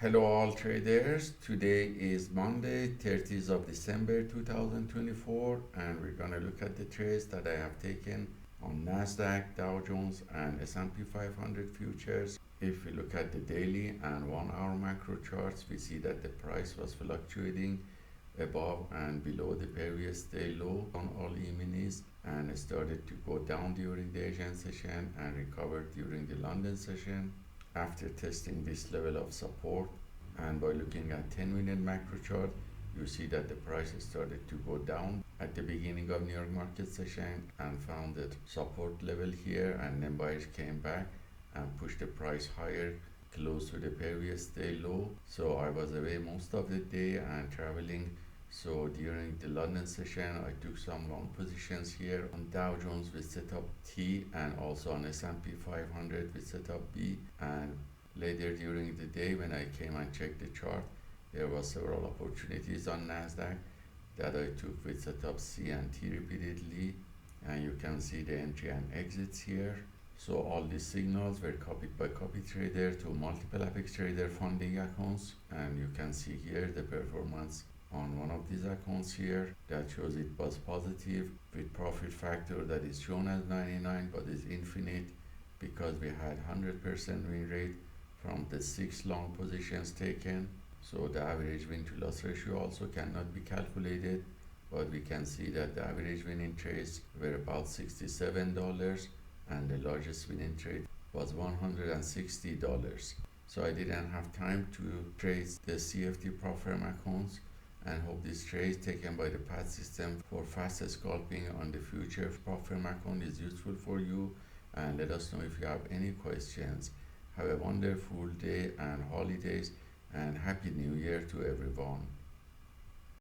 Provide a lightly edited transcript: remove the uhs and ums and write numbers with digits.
Hello all traders. Today is Monday, 30th of December 2024, and we're going to look at the trades that I have taken on Nasdaq, Dow Jones and S&P 500 futures. If we look at the daily and 1 hour macro charts, we see that the price was fluctuating above and below the previous day low on all E-minis and started to go down during the Asian session and recovered during the London session. After testing this level of support and by looking at 10-minute macro chart, you see that the price started to go down at the beginning of New York market session and found that support level here, and then buyers came back and pushed the price higher close to the previous day low. So I was away most of the day and traveling. So during the London session, I took some long positions here on Dow Jones with setup T and also on S&P 500 with setup B. And later during the day, when I came and checked the chart, there was several opportunities on Nasdaq that I took with setup C and T repeatedly. And you can see the entry and exits here. So all these signals were copied by copy trader to multiple Apex Trader funding accounts, and you can see here the performance on one of these accounts here that shows it was positive with profit factor that is shown as 99 but is infinite because we had 100% win rate from the 6 long positions taken. So the average win to loss ratio also cannot be calculated, but we can see that the average winning trades were about $67 and the largest winning trade was $160. So I didn't have time to trade the CFD prop firm accounts, and hope this trade taken by the PAAT system for fast scalping on the future prop firm account is useful for you, and let us know if you have any questions. Have a wonderful day and holidays, and Happy New Year to everyone.